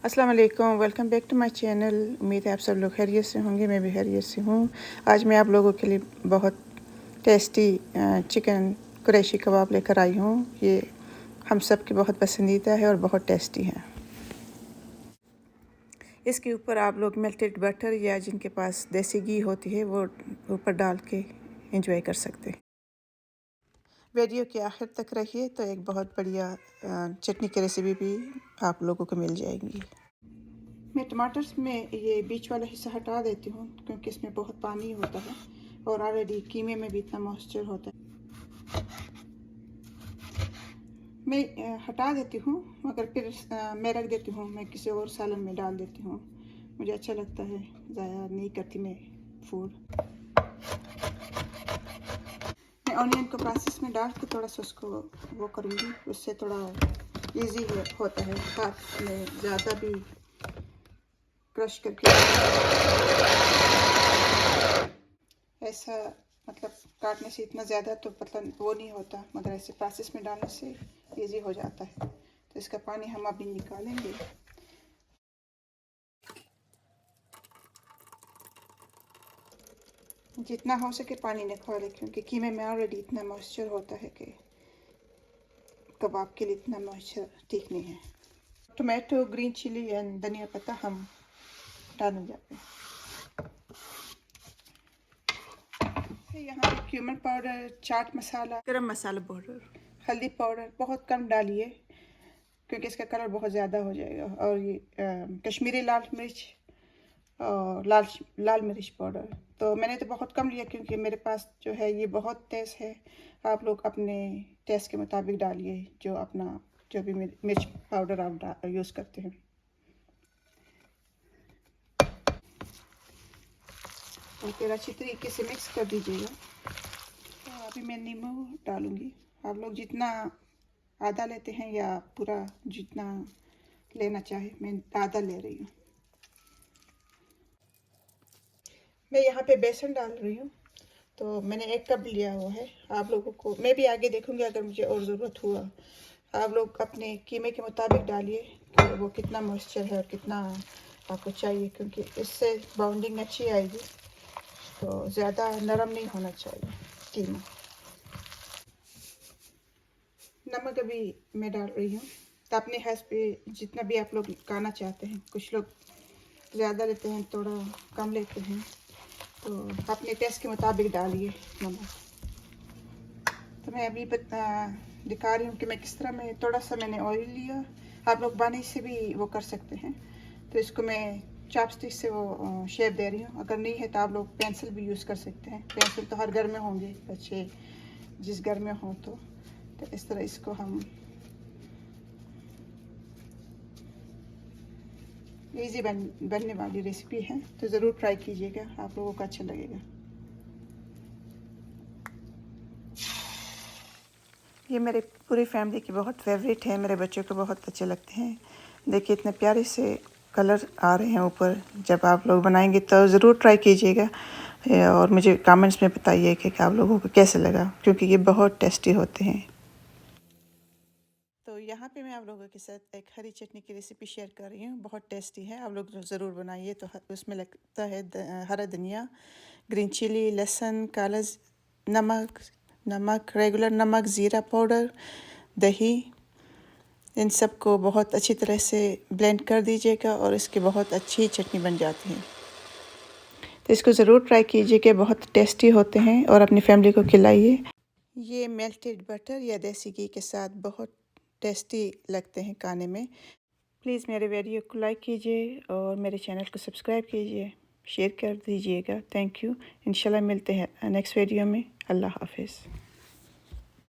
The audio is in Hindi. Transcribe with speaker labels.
Speaker 1: अस्सलाम वालेकुम, welcome back to my channel. उम्मीद है आप सब लोग खैरियत से होंगे, मैं भी खैरियत से हूँ। आज मैं आप लोगों के लिए बहुत टेस्टी चिकन कुरैशी कबाब लेकर आई हूँ। ये हम सब की बहुत पसंदीदा है और बहुत टेस्टी है। इसके ऊपर आप लोग मेल्टेड बटर या जिनके पास देसी घी होती है वो ऊपर डाल के एंजॉय कर सकते हैं। वीडियो के आखिर तक रहिए तो एक बहुत बढ़िया चटनी की रेसिपी भी आप लोगों को मिल जाएगी। मैं टमाटर में ये बीच वाला हिस्सा हटा देती हूँ क्योंकि इसमें बहुत पानी होता है और ऑलरेडी कीमे में भी इतना मॉइस्चर होता है। मैं हटा देती हूँ मगर फिर मैं रख देती हूँ, मैं किसी और सालन में डाल देती हूँ। मुझे अच्छा लगता है, ज़ाया नहीं करती मैं फूड। मैं ऑनियन को प्रोसेस में डाल के थोड़ा सा उसको वो करूँगी, उससे थोड़ा इजी होता है। हाथ में ज़्यादा भी क्रश करके ऐसा मतलब काटने से इतना ज़्यादा तो मतलब वो नहीं होता, मगर ऐसे प्रोसेस में डालने से इजी हो जाता है। तो इसका पानी हम अभी निकालेंगे। जितना हो सके पानी निकालें क्योंकि कीमे में ऑलरेडी इतना मॉइस्चर होता है कि कबाब के लिए इतना मॉइस्चर ठीक नहीं है। टोमेटो, ग्रीन चिली एंड धनिया पत्ता हम डालने जाते हैं। यहाँ पे क्यूमन पाउडर, चाट मसाला, गरम मसाला पाउडर, हल्दी पाउडर बहुत कम डालिए क्योंकि इसका कलर बहुत ज़्यादा हो जाएगा। और ये कश्मीरी लाल मिर्च और लाल मिर्च पाउडर तो मैंने तो बहुत कम लिया क्योंकि मेरे पास जो है ये बहुत तेज़ है। आप लोग अपने टेस्ट के मुताबिक डालिए, जो भी मिर्च पाउडर आप यूज़ करते हैं। और फिर अच्छी तरीके से मिक्स कर दीजिएगा। तो अभी मैं नींबू डालूँगी। आप लोग जितना आधा लेते हैं या पूरा जितना लेना चाहे, मैं आधा ले रही हूँ। मैं यहाँ पे बेसन डाल रही हूँ, तो मैंने 1 कप लिया हुआ है। आप लोगों को मैं भी आगे देखूँगी अगर मुझे और ज़रूरत हुआ। आप लोग अपने कीमे के मुताबिक डालिए कि वो कितना मॉइस्चर है और कितना आपको चाहिए, क्योंकि इससे बाउंडिंग अच्छी आएगी। तो ज़्यादा नरम नहीं होना चाहिए कीमा। नमक अभी मैं डाल रही हूँ, तो अपने हैस पे जितना भी आप लोग खाना चाहते हैं। कुछ लोग ज़्यादा लेते हैं, थोड़ा कम लेते हैं, तो अपने टेस्ट के मुताबिक डालिए नमक। तो मैं अभी दिखा रही हूँ कि मैं किस तरह में थोड़ा सा मैंने ऑयल लिया। आप लोग बानी से भी वो कर सकते हैं। तो इसको मैं चॉपस्टिक से वो शेप दे रही हूँ। अगर नहीं है तो आप लोग पेंसिल भी यूज़ कर सकते हैं। पेंसिल तो हर घर में होंगे बच्चे, जिस घर में हो तो इस तरह इसको हम इजी बनने वाली रेसिपी है, तो ज़रूर ट्राई कीजिएगा, आप लोगों को अच्छा लगेगा। ये मेरे पूरी फैमिली की बहुत फेवरेट है, मेरे बच्चों को बहुत अच्छे लगते हैं। देखिए इतने प्यारे से कलर आ रहे हैं ऊपर। जब आप लोग बनाएंगे तो ज़रूर ट्राई कीजिएगा और मुझे कमेंट्स में बताइए कि आप लोगों को कैसे लगा, क्योंकि ये बहुत टेस्टी होते हैं। तो यहाँ पे मैं आप लोगों के साथ एक हरी चटनी की रेसिपी शेयर कर रही हूँ। बहुत टेस्टी है, आप लोग ज़रूर बनाइए। तो उसमें लगता है हरा धनिया, ग्रीन चिली, लहसुन, काला नमक, रेगुलर नमक, ज़ीरा पाउडर, दही। इन सब को बहुत अच्छी तरह से ब्लेंड कर दीजिएगा और इसकी बहुत अच्छी चटनी बन जाती है। तो इसको ज़रूर ट्राई कीजिएगा, बहुत टेस्टी होते हैं और अपनी फैमिली को खिलाइए। ये मेल्टेड बटर या देसी घी के साथ बहुत टेस्टी लगते हैं खाने में। प्लीज़ मेरे वीडियो को लाइक कीजिए और मेरे चैनल को सब्सक्राइब कीजिए, शेयर कर दीजिएगा। Thank you. इंशाल्लाह मिलते हैं नेक्स्ट वीडियो में। अल्लाह हाफिज़।